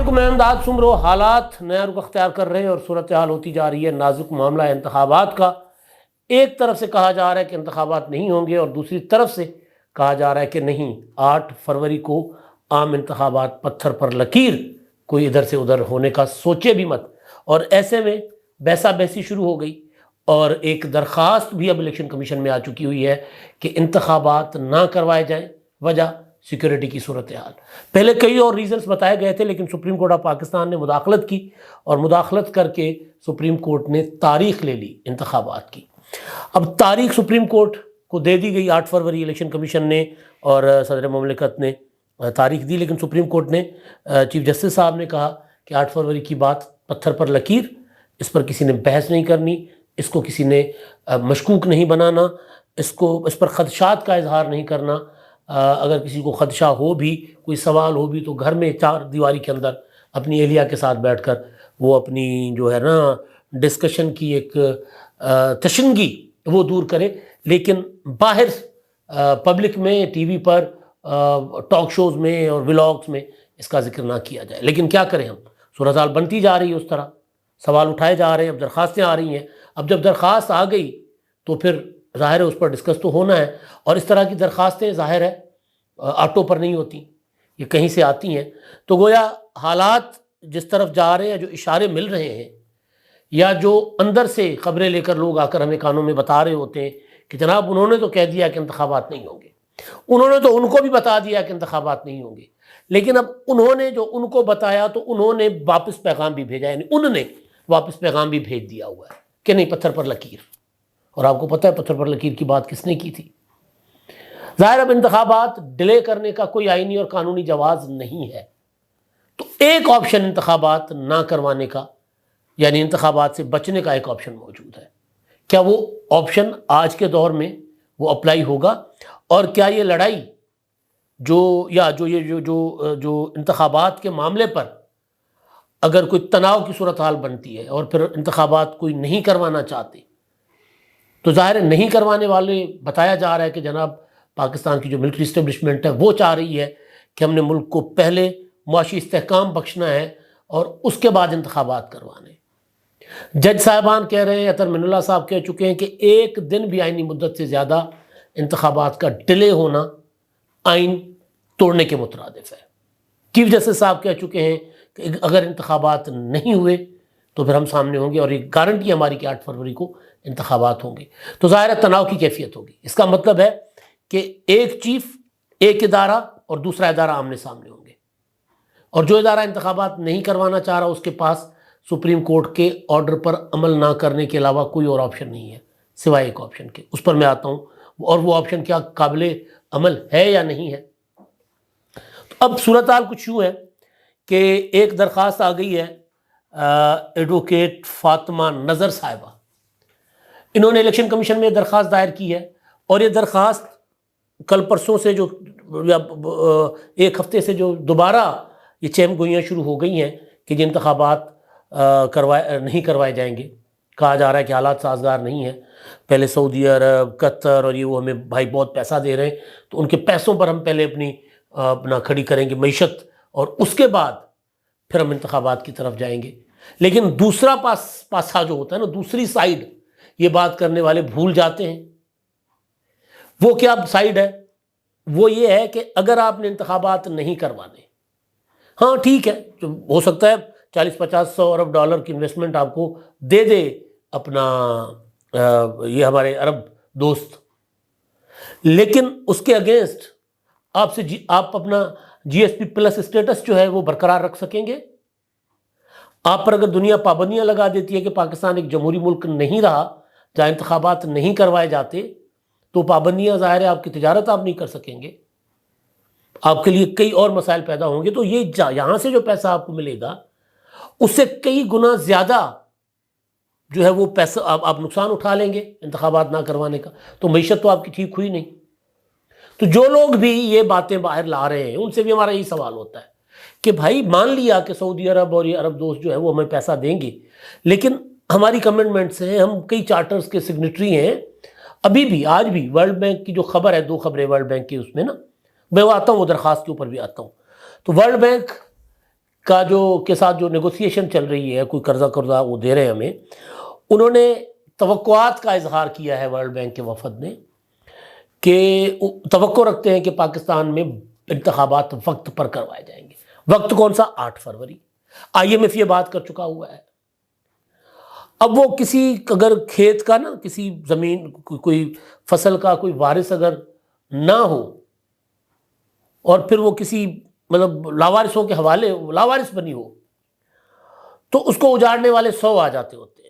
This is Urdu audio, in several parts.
ملک میں امداد سمرو حالات نیا رخ اختیار کر رہے ہیں اور صورتحال ہوتی جا رہی ہے نازک معاملہ انتخابات کا۔ ایک طرف سے کہا جا رہا ہے کہ انتخابات نہیں ہوں گے اور دوسری طرف سے کہا جا رہا ہے کہ نہیں، 8 فروری کو عام انتخابات، پتھر پر لکیر، کوئی ادھر سے ادھر ہونے کا سوچے بھی مت۔ اور ایسے میں بحثہ بحثی شروع ہو گئی اور ایک درخواست بھی اب الیکشن کمیشن میں آ چکی ہوئی ہے کہ انتخابات نہ کروائے جائیں۔ وجہ سیکیورٹی کی صورتحال۔ پہلے کئی اور ریزنز بتائے گئے تھے، لیکن سپریم کورٹ آف پاکستان نے مداخلت کی اور مداخلت کر کے سپریم کورٹ نے تاریخ لے لی انتخابات کی۔ اب تاریخ سپریم کورٹ کو دے دی گئی 8 فروری، الیکشن کمیشن نے اور صدر مملکت نے تاریخ دی، لیکن سپریم کورٹ نے چیف جسٹس صاحب نے کہا کہ 8 فروری کی بات پتھر پر لکیر، اس پر کسی نے بحث نہیں کرنی، اس کو کسی نے مشکوک نہیں بنانا، اس پر خدشات کا اظہار نہیں کرنا۔ اگر کسی کو خدشہ ہو بھی، کوئی سوال ہو بھی، تو گھر میں 4 دیواری کے اندر اپنی اہلیہ کے ساتھ بیٹھ کر وہ اپنی جو ہے نا ڈسکشن کی ایک تشنگی وہ دور کرے، لیکن باہر پبلک میں، ٹی وی پر، ٹاک شوز میں اور ولاگز میں اس کا ذکر نہ کیا جائے۔ لیکن کیا کریں، ہم صورتحال بنتی جا رہی ہے، اس طرح سوال اٹھائے جا رہے ہیں، اب درخواستیں آ رہی ہیں۔ اب جب درخواست آ گئی تو پھر ظاہر ہے اس پر ڈسکس تو ہونا ہے، اور اس طرح کی درخواستیں ظاہر ہے آٹو پر نہیں ہوتی، یہ کہیں سے آتی ہیں۔ تو گویا حالات جس طرف جا رہے ہیں، جو اشارے مل رہے ہیں یا جو اندر سے خبریں لے کر لوگ آ کر ہمیں کانوں میں بتا رہے ہوتے ہیں کہ جناب انہوں نے تو کہہ دیا کہ انتخابات نہیں ہوں گے، انہوں نے تو ان کو بھی بتا دیا کہ انتخابات نہیں ہوں گے، لیکن اب انہوں نے جو ان کو بتایا تو انہوں نے واپس پیغام بھی بھیجا، یعنی انہوں نے واپس پیغام بھی بھیج دیا ہوا ہے کہ نہیں، پتھر پر لکیر۔ اور آپ کو پتہ ہے پتھر پر لکیر کی بات کس نے کی تھی؟ ظاہر اب انتخابات ڈیلے کرنے کا کوئی آئینی اور قانونی جواز نہیں ہے، تو ایک آپشن انتخابات نہ کروانے کا، یعنی انتخابات سے بچنے کا ایک آپشن موجود ہے۔ کیا وہ آپشن آج کے دور میں وہ اپلائی ہوگا؟ اور کیا یہ لڑائی جو انتخابات کے معاملے پر اگر کوئی تناؤ کی صورتحال بنتی ہے اور پھر انتخابات کوئی نہیں کروانا چاہتے، تو ظاہر نہیں کروانے والے بتایا جا رہا ہے کہ جناب پاکستان کی جو ملٹری اسٹیبلشمنٹ ہے وہ چاہ رہی ہے کہ ہم نے ملک کو پہلے معاشی استحکام بخشنا ہے اور اس کے بعد انتخابات کروانے۔ جج صاحبان کہہ رہے ہیں، عطر من اللہ صاحب کہہ چکے ہیں کہ ایک دن بھی آئینی مدت سے زیادہ انتخابات کا ڈیلے ہونا آئین توڑنے کے مترادف ہے۔ چیف جسٹس صاحب کہہ چکے ہیں کہ اگر انتخابات نہیں ہوئے تو پھر ہم سامنے ہوں گے، اور یہ گارنٹی ہماری کہ 8 فروری کو انتخابات ہوں گے۔ تو ظاہر ہے تناؤ کی کیفیت ہوگی۔ اس کا مطلب ہے کہ ایک چیف، ایک ادارہ اور دوسرا ادارہ آمنے سامنے ہوں گے، اور جو ادارہ انتخابات نہیں کروانا چاہ رہا اس کے پاس سپریم کورٹ کے آرڈر پر عمل نہ کرنے کے علاوہ کوئی اور آپشن نہیں ہے سوائے ایک آپشن کے۔ اس پر میں آتا ہوں، اور وہ آپشن کیا قابل عمل ہے یا نہیں ہے۔ تو اب صورتحال کچھ یوں ہے کہ ایک درخواست آ گئی ہے ایڈوکیٹ فاطمہ نظر صاحبہ، انہوں نے الیکشن کمیشن میں درخواست دائر کی ہے، اور یہ درخواست کل پرسوں سے جو ایک ہفتے سے جو دوبارہ یہ چہم گوئیاں شروع ہو گئی ہیں کہ یہ انتخابات نہیں کروائے جائیں گے۔ کہا جا رہا ہے کہ حالات سازگار نہیں ہیں، پہلے سعودی عرب، قطر اور یہ وہ ہمیں بھائی بہت پیسہ دے رہے ہیں، تو ان کے پیسوں پر ہم پہلے اپنا کھڑی کریں گے معیشت، اور اس کے بعد پھر ہم انتخابات کی طرف جائیں گے۔ لیکن دوسرا پاسا جو ہوتا ہے نا، دوسری سائیڈ، یہ بات کرنے والے بھول جاتے ہیں۔ وہ کیا سائیڈ ہے؟ وہ یہ ہے کہ اگر آپ نے انتخابات نہیں کروانے، ہاں ٹھیک ہے، جو ہو سکتا ہے 40-50-100 ارب ڈالر کی انویسٹمنٹ آپ کو دے دے اپنا یہ ہمارے عرب دوست، لیکن اس کے اگینسٹ آپ اپنا جی ایس پی پلس اسٹیٹس جو ہے وہ برقرار رکھ سکیں گے؟ آپ پر اگر دنیا پابندیاں لگا دیتی ہے کہ پاکستان ایک جمہوری ملک نہیں رہا جہاں انتخابات نہیں کروائے جاتے، تو پابندیاں ظاہر ہے آپ کی تجارت آپ نہیں کر سکیں گے، آپ کے لیے کئی اور مسائل پیدا ہوں گے۔ تو یہ یہاں سے جو پیسہ آپ کو ملے گا اس سے کئی گنا زیادہ جو ہے وہ پیسہ آپ نقصان اٹھا لیں گے انتخابات نہ کروانے کا، تو معیشت تو آپ کی ٹھیک ہوئی نہیں۔ تو جو لوگ بھی یہ باتیں باہر لا رہے ہیں ان سے بھی ہمارا یہی سوال ہوتا ہے کہ بھائی مان لیا کہ سعودی عرب اور یہ عرب دوست جو ہے وہ ہمیں پیسہ دیں گے، لیکن ہماری کمٹمنٹس ہیں، ہم کئی چارٹرز کے سگنیٹری ہیں، ابھی بھی آج بھی ورلڈ بینک کی جو خبر ہے، 2 خبریں ورلڈ بینک کی، اس میں نا میں وہ آتا ہوں، وہ درخواست کے اوپر بھی آتا ہوں۔ تو ورلڈ بینک کا کے ساتھ جو نیگوسیشن چل رہی ہے، کوئی قرضہ وہ دے رہے ہیں ہمیں، انہوں نے توقعات کا اظہار کیا ہے ورلڈ بینک کے وفد نے کہ توقع رکھتے ہیں کہ پاکستان میں انتخابات وقت پر کروائے جائیں گے۔ وقت کون سا؟ 8 فروری۔ IMF یہ بات کر چکا ہوا ہے۔ اب وہ کسی اگر کھیت کا نا، کسی زمین کوئی فصل کا کوئی وارث اگر نہ ہو اور پھر وہ کسی مطلب لاوارثوں کے حوالے لاوارث بنی ہو، تو اس کو اجاڑنے والے 100 آ جاتے ہوتے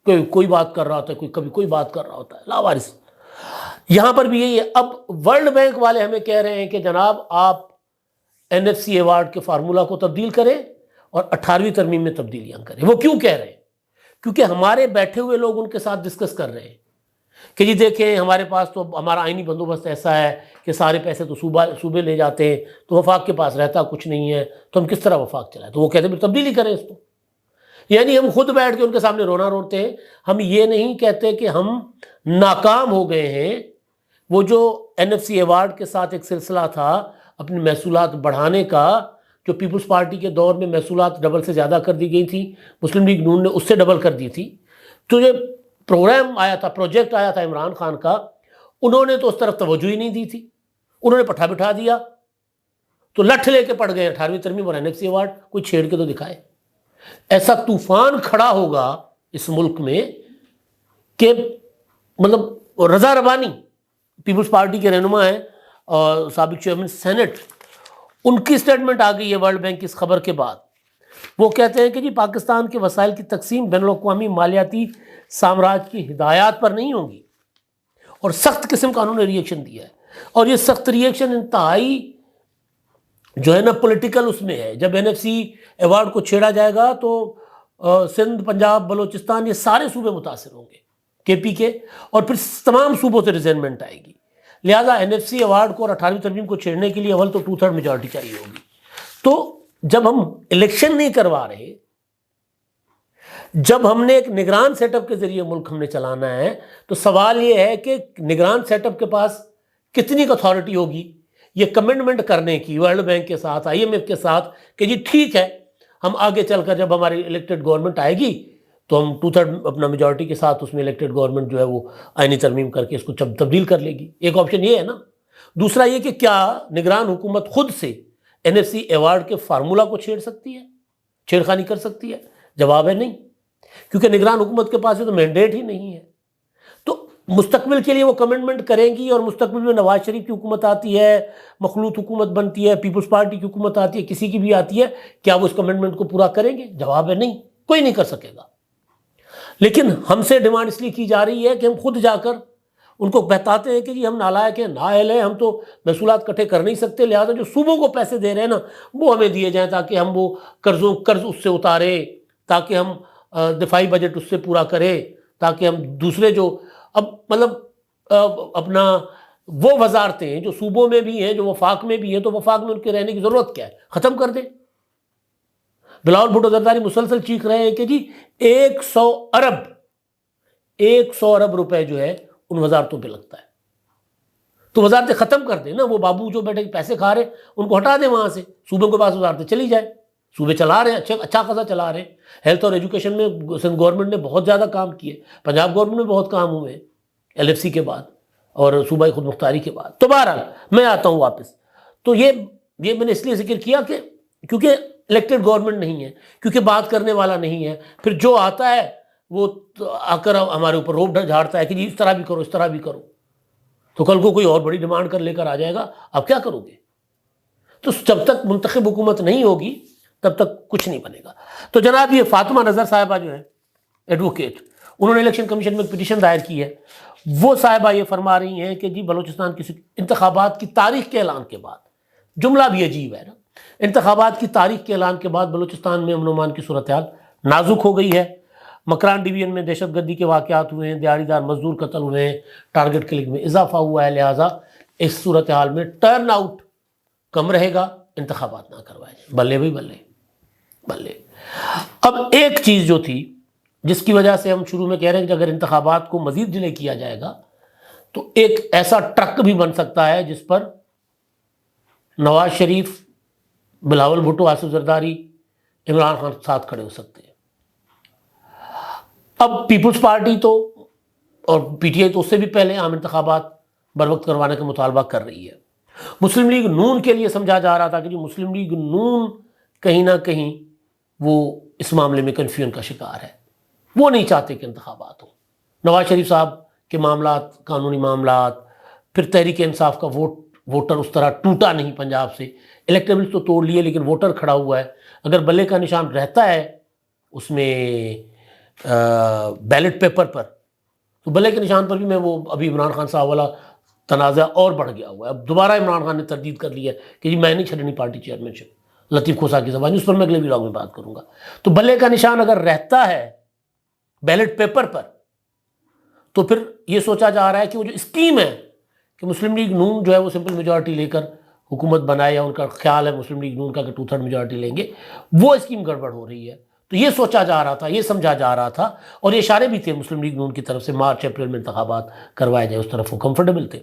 ہیں۔ کوئی بات کر رہا ہوتا ہے، کبھی کوئی بات کر رہا ہوتا ہے، لاوارث۔ یہاں پر بھی یہی ہے۔ اب ورلڈ بینک والے ہمیں کہہ رہے ہیں کہ جناب آپ NFC ایوارڈ کے فارمولہ کو تبدیل کریں اور 18ویں ترمیم میں تبدیلیاں کریں۔ وہ کیوں کہہ رہے ہیں؟ کیونکہ ہمارے بیٹھے ہوئے لوگ ان کے ساتھ ڈسکس کر رہے ہیں کہ جی دیکھیں ہمارے پاس تو ہمارا آئینی بندوبست ایسا ہے کہ سارے پیسے تو صوبے لے جاتے ہیں، تو وفاق کے پاس رہتا کچھ نہیں ہے، تو ہم کس طرح وفاق چلائیں؟ تو وہ کہتے ہیں تبدیلی کریں اس کو۔ یعنی ہم خود بیٹھ کے ان کے سامنے رونا روتے ہیں۔ ہم یہ نہیں کہتے کہ ہم ناکام ہو گئے ہیں۔ وہ جو NFC ایوارڈ کے ساتھ ایک سلسلہ تھا اپنے محصولات بڑھانے کا، جو پیپلز پارٹی کے دور میں محصولات ڈبل سے زیادہ کر دی گئی تھی، مسلم لیگ نون نے اس سے ڈبل کر دی تھی، تو یہ پروگرام آیا تھا، پروجیکٹ آیا تھا عمران خان کا، انہوں نے تو اس طرف توجہ ہی نہیں دی تھی، انہوں نے پٹھا بٹھا دیا، تو لٹھ لے کے پڑ گئے 18ویں ترمیم اور NFC ایوارڈ۔ کوئی چھیڑ کے تو دکھائے۔ ایسا طوفان کھڑا ہوگا اس ملک میں کہ مطلب رضا ربانی پیپلز پارٹی کے رہنما ہیں اور سابق چیئرمین سینٹ، ان کی سٹیٹمنٹ آ گئی ہے ورلڈ بینک کی اس خبر کے بعد۔ وہ کہتے ہیں کہ جی پاکستان کے وسائل کی تقسیم بین الاقوامی مالیاتی سامراج کی ہدایات پر نہیں ہوگی، اور سخت قسم کا انہوں نے ریئیکشن دیا ہے۔ اور یہ سخت ریئیکشن انتہائی جو ہے نا پولیٹیکل اس میں ہے۔ جب NFC ایوارڈ کو چھیڑا جائے گا تو سندھ، پنجاب، بلوچستان، یہ سارے صوبے متاثر ہوں گے KP کے، اور پھر تمام صوبوں سے ریزائنمنٹ آئے گی۔ لہٰذا NFC ایوارڈ کو اور 18ویں ترمیم کو چھیڑنے کے لیے اول تو 2/3 میجورٹی چاہیے ہوگی۔ تو جب ہم الیکشن نہیں کروا رہے، جب ہم نے ایک نگران سیٹ اپ کے ذریعے ملک ہم نے چلانا ہے، تو سوال یہ ہے کہ نگران سیٹ اپ کے پاس کتنی اتھارٹی ہوگی یہ کمٹمنٹ کرنے کی ورلڈ بینک کے ساتھ، IMF کے ساتھ، کہ جی ٹھیک ہے ہم آگے چل کر جب ہماری الیکٹڈ گورنمنٹ آئے گی تو ہم 2/3 اپنا میجورٹی کے ساتھ اس میں الیکٹڈ گورنمنٹ جو ہے وہ آئینی ترمیم کر کے اس کو تبدیل کر لے گی۔ ایک آپشن یہ ہے نا۔ دوسرا یہ کہ کیا نگران حکومت خود سے NFC ایوارڈ کے فارمولہ کو چھیڑ سکتی ہے، چھیڑخانی کر سکتی ہے؟ جواب ہے نہیں، کیونکہ نگران حکومت کے پاس یہ تو مینڈیٹ ہی نہیں ہے۔ تو مستقبل کے لیے وہ کمٹمنٹ کریں گی، اور مستقبل میں نواز شریف کی حکومت آتی ہے، مخلوط حکومت بنتی ہے، پیپلز پارٹی کی حکومت آتی ہے، کسی کی بھی آتی ہے، کیا وہ اس کمٹمنٹ کو پورا کریں گے؟ جواب ہے نہیں، کوئی نہیں کر سکے گا۔ لیکن ہم سے ڈیمانڈ اس لیے کی جا رہی ہے کہ ہم خود جا کر ان کو بتاتے ہیں کہ جی ہم نالائق ہیں، نااہل ہیں، ہم تو محصولات اکٹھے کر نہیں سکتے، لہٰذا جو صوبوں کو پیسے دے رہے ہیں نا وہ ہمیں دیے جائیں تاکہ ہم وہ قرض اس سے اتاریں، تاکہ ہم دفاعی بجٹ اس سے پورا کریں، تاکہ ہم دوسرے جو اب مطلب اپنا وہ وزارتیں ہیں جو صوبوں میں بھی ہیں، جو وفاق میں بھی ہیں، تو وفاق میں ان کے رہنے کی ضرورت کیا ہے؟ ختم کر دیں۔ بلاول بھٹو زرداری مسلسل چیخ رہے ہیں کہ جی 100 ارب روپے جو ہے ان وزارتوں پہ لگتا ہے، تو وزارتیں ختم کر دیں نا۔ وہ بابو جو بیٹھے پیسے کھا رہے ہیں ان کو ہٹا دیں وہاں سے، صوبوں کے پاس وزارتیں چلی جائیں۔ صوبے چلا رہے ہیں، اچھا خاصا چلا رہے ہیں۔ ہیلتھ اور ایجوکیشن میں سندھ گورنمنٹ نے بہت زیادہ کام کیے، پنجاب گورنمنٹ میں بہت کام ہوئے LFC کے بعد اور صوبائی خود مختاری کے بعد۔ تو بہرحال میں آتا ہوں واپس، تو یہ میں نے اس لیے ذکر کیا کہ کیونکہ الیکٹڈ گورنمنٹ نہیں ہے، کیونکہ بات کرنے والا نہیں ہے، پھر جو آتا ہے وہ آ کر ہمارے اوپر روب جھاڑتا ہے کہ جی اس طرح بھی کرو، اس طرح بھی کرو، تو کل کو کوئی اور بڑی ڈیمانڈ کر لے کر آ جائے گا، آپ کیا کرو گے؟ تو جب تک منتخب حکومت نہیں ہوگی تب تک کچھ نہیں بنے گا۔ تو جناب یہ فاطمہ نظر صاحبہ جو ہے ایڈوکیٹ، انہوں نے الیکشن کمیشن میں پٹیشن دائر کی ہے۔ وہ صاحبہ یہ فرما رہی ہیں کہ جی بلوچستان کی انتخابات کی تاریخ کے اعلان کے بعد، جملہ بھی عجیب ہے نا، انتخابات کی تاریخ کے اعلان کے بعد بلوچستان میں امن و امان کی صورتحال نازک ہو گئی ہے۔ مکران ڈویژن میں دہشت گردی کے واقعات ہوئے ہیں، دیہڑی دار مزدور قتل ہوئے ہیں، ٹارگٹ کلنگ میں اضافہ ہوا ہے، لہٰذا اس صورتحال میں ٹرن آؤٹ کم رہے گا، انتخابات نہ کروائے جائیں۔ بلے بھائی بلے بلے۔ اب ایک چیز جو تھی جس کی وجہ سے ہم شروع میں کہہ رہے ہیں کہ اگر انتخابات کو مزید ڈیلے کیا جائے گا تو ایک ایسا ٹرک بھی بن سکتا ہے جس پر نواز شریف بلاول بھٹو، آصف زرداری، عمران خان ساتھ کھڑے ہو سکتے ہیں۔ اب پیپلز پارٹی تو اور پی ٹی آئی تو اس سے بھی پہلے عام انتخابات بر وقت کروانے کا مطالبہ کر رہی ہے۔ مسلم لیگ نون کے لیے سمجھا جا رہا تھا کہ مسلم لیگ نون کہیں نہ کہیں وہ اس معاملے میں کنفیوژن کا شکار ہے، وہ نہیں چاہتے کہ انتخابات ہوں۔ نواز شریف صاحب کے معاملات، قانونی معاملات، پھر تحریک انصاف کا ووٹر اس طرح ٹوٹا نہیں پنجاب سے، الیکٹیبلز تو توڑ لیے لیکن ووٹر کھڑا ہوا ہے۔ اگر بلے کا نشان رہتا ہے اس میں بیلٹ پیپر پر، تو بلے کے نشان پر بھی میں وہ ابھی عمران خان صاحب والا تنازع اور بڑھ گیا ہوا ہے۔ اب دوبارہ عمران خان نے تردید کر لی ہے کہ جی میں نہیں چھڑنی پارٹی چیئرمین شپ، لطیف کھوسا کی زبانی، اس پر میں اگلے ویلاگ میں بات کروں گا۔ تو بلے کا نشان اگر رہتا ہے بیلٹ پیپر پر، تو پھر یہ سوچا جا رہا ہے کہ وہ جو اسکیم ہے کہ مسلم لیگ نون جو ہے وہ سمپل میجورٹی لے کر حکومت بنائے، یا ان کا خیال ہے مسلم لیگ نون کا کہ 2/3 میجورٹی لیں گے، وہ اسکیم گڑبڑ ہو رہی ہے۔ تو یہ سوچا جا رہا تھا، یہ سمجھا جا رہا تھا، اور یہ اشارے بھی تھے مسلم لیگ نون کی طرف سے مارچ اپریل میں انتخابات کروائے جائے، اس طرف وہ کمفرٹیبل تھے۔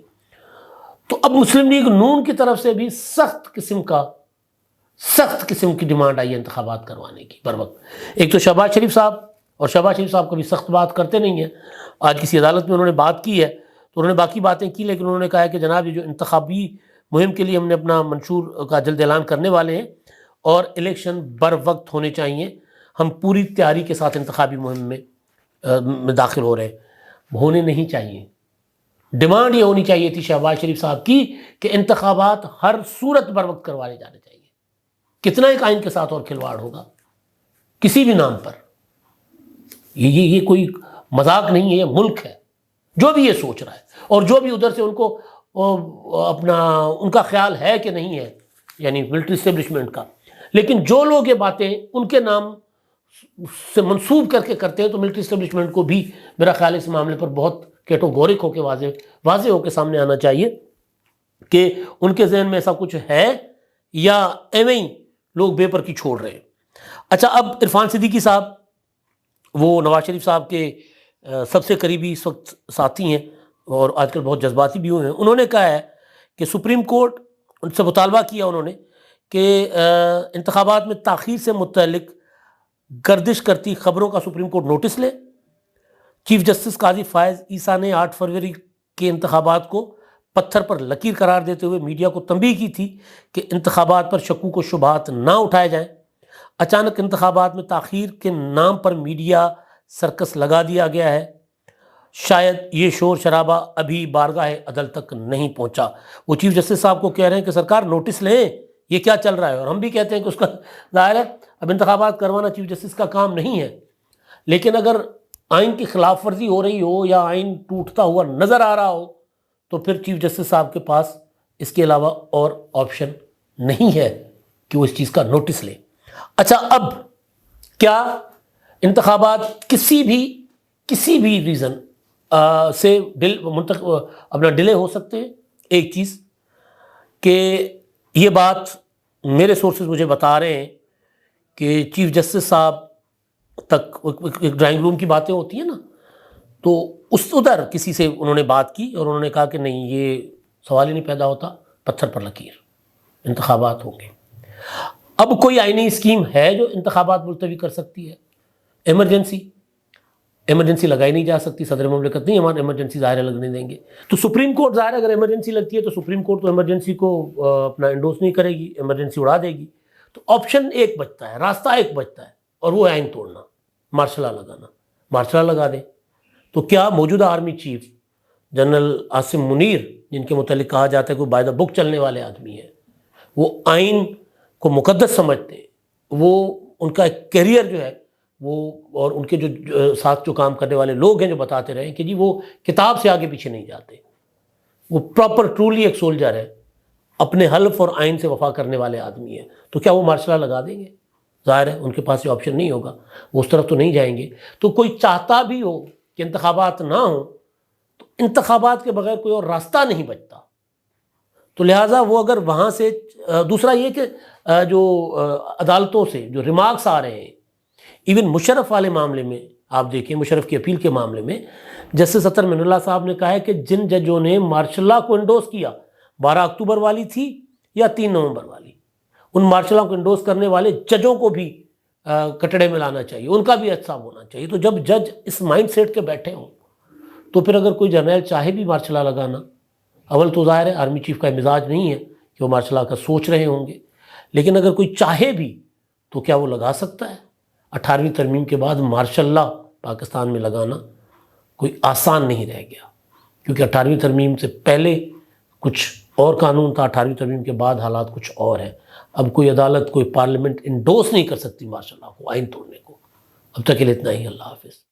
تو اب مسلم لیگ نون کی طرف سے بھی سخت قسم کی ڈیمانڈ آئی ہے انتخابات کروانے کی بر وقت۔ ایک تو شہباز شریف صاحب، اور شہباز شریف صاحب کبھی سخت بات کرتے نہیں ہیں، آج کسی عدالت میں انہوں نے بات کی ہے تو انہوں نے باقی باتیں کی، لیکن انہوں نے کہا ہے کہ جناب یہ جو انتخابی مہم کے لیے ہم نے اپنا منشور کا جلد اعلان کرنے والے ہیں، اور الیکشن بر وقت ہونے چاہیے، ہم پوری تیاری کے ساتھ انتخابی مہم میں داخل ہو رہے ہیں، ہونے نہیں چاہیے۔ ڈیمانڈ یہ ہونی چاہیے تھی شہباز شریف صاحب کی کہ انتخابات ہر صورت بر وقت کروائے جانے چاہیے۔ کتنا ایک آئین کے ساتھ اور کھلواڑ ہوگا کسی بھی نام پر؟ یہ کوئی مذاق نہیں ہے، یہ ملک ہے۔ جو بھی یہ سوچ رہا ہے اور جو بھی ادھر سے ان کو ان کا خیال ہے کہ نہیں ہے، یعنی ملٹری اسٹیبلشمنٹ کا، لیکن جو لوگ یہ باتیں ان کے نام سے منسوب کر کے کرتے ہیں، تو ملٹری اسٹیبلشمنٹ کو بھی میرا خیال اس معاملے پر بہت کیٹوگورک ہو کے واضح ہو کے سامنے آنا چاہیے کہ ان کے ذہن میں ایسا کچھ ہے یا ایویں ہی لوگ بے پر کی چھوڑ رہے ہیں۔ اچھا، اب عرفان صدیقی صاحب، وہ نواز شریف صاحب کے سب سے قریبی اس وقت ساتھی ہیں اور آج کل بہت جذباتی بھی ہوئے ہیں، انہوں نے کہا ہے کہ سپریم کورٹ، ان سے مطالبہ کیا انہوں نے کہ انتخابات میں تاخیر سے متعلق گردش کرتی خبروں کا سپریم کورٹ نوٹس لے۔ چیف جسٹس قاضی فائز عیسیٰ نے 8 فروری کے انتخابات کو پتھر پر لکیر قرار دیتے ہوئے میڈیا کو تنبیہ کی تھی کہ انتخابات پر شکوک و شبہات نہ اٹھائے جائیں۔ اچانک انتخابات میں تاخیر کے نام پر میڈیا سرکس لگا دیا گیا ہے، شاید یہ شور شرابہ ابھی بارگاہ عدل تک نہیں پہنچا۔ وہ چیف جسٹس صاحب کو کہہ رہے ہیں کہ سرکار نوٹس لیں، یہ کیا چل رہا ہے، اور ہم بھی کہتے ہیں کہ اس کا ظاہر ہے اب انتخابات کروانا چیف جسٹس کا کام نہیں ہے، لیکن اگر آئین کی خلاف ورزی ہو رہی ہو یا آئین ٹوٹتا ہوا نظر آ رہا ہو تو پھر چیف جسٹس صاحب کے پاس اس کے علاوہ اور آپشن نہیں ہے کہ وہ اس چیز کا نوٹس لے۔ اچھا، اب کیا انتخابات کسی بھی ریزن سے اپنا ڈیلے ہو سکتے ہیں؟ ایک چیز کہ یہ بات میرے سورسز مجھے بتا رہے ہیں کہ چیف جسٹس صاحب تک ایک ڈرائنگ روم کی باتیں ہوتی ہیں نا، تو ادھر کسی سے انہوں نے بات کی اور انہوں نے کہا کہ نہیں، یہ سوال ہی نہیں پیدا ہوتا، پتھر پر لکیر، انتخابات ہوں گے۔ اب کوئی آئینی اسکیم ہے جو انتخابات ملتوی کر سکتی ہے؟ ایمرجنسی لگائی نہیں جا سکتی، صدر مملکت نہیں ہمارے ایمرجنسی ظاہر لگنے دیں گے، تو سپریم کورٹ ظاہر اگر ایمرجنسی لگتی ہے تو سپریم کورٹ تو ایمرجنسی کو اپنا انڈوس نہیں کرے گی، ایمرجنسی اڑا دے گی۔ تو آپشن ایک بچتا ہے، راستہ ایک بچتا ہے، اور وہ آئین توڑنا، مارشل لا لگانا۔ مارشل لا لگا دیں تو کیا موجودہ army chief general Asim Munir, جن کے متعلق کہا جاتا ہے کہ وہ بائی دا بک چلنے والے آدمی ہیں، وہ آئین کو مقدس سمجھتے ہیں، وہ ان کا ایک کیریئر جو ہے وہ، اور ان کے جو ساتھ جو کام کرنے والے لوگ ہیں جو بتاتے رہے کہ جی وہ کتاب سے آگے پیچھے نہیں جاتے، وہ پراپر ٹرولی ایک سولجر ہے، اپنے حلف اور آئین سے وفا کرنے والے آدمی ہیں، تو کیا وہ مارشل لا لگا دیں گے؟ ظاہر ہے ان کے پاس یہ آپشن نہیں ہوگا، وہ اس طرف تو نہیں جائیں گے۔ تو کوئی چاہتا بھی ہو کہ انتخابات نہ ہوں تو انتخابات کے بغیر کوئی اور راستہ نہیں بچتا، تو لہٰذا وہ اگر وہاں سے دوسرا یہ کہ جو عدالتوں سے جو ریمارکس آ رہے ہیں، ایون مشرف والے معاملے میں آپ دیکھیں، مشرف کی اپیل کے معاملے میں جسٹس اطہر من اللہ صاحب نے کہا ہے کہ جن ججوں نے مارشل لا کو انڈوس کیا، 12 اکتوبر والی تھی یا 3 نومبر والی، ان مارشل لا کو انڈورس کرنے والے ججوں کو بھی کٹڑے میں لانا چاہیے، ان کا بھی احتساب ہونا چاہیے۔ تو جب جج اس مائنڈ سیٹ کے بیٹھے ہوں تو پھر اگر کوئی جرنیل چاہے بھی مارشل لا لگانا، اول تو ظاہر ہے آرمی چیف کا مزاج نہیں ہے کہ وہ مارشل لا کا سوچ رہے ہوں گے، لیکن اگر کوئی چاہے بھی تو کیا وہ لگا سکتا ہے؟ 18ویں ترمیم کے بعد مارشل لا پاکستان میں لگانا کوئی آسان نہیں رہ گیا، کیونکہ 18ویں ترمیم سے پہلے کچھ اور قانون تھا، 18ویں ترمیم کے بعد حالات کچھ اور ہیں۔ اب کوئی عدالت، کوئی پارلیمنٹ انڈورس نہیں کر سکتی مارشل لا کو، آئین توڑنے کو۔ اب تک کے لیے اتنا ہی، اللہ حافظ۔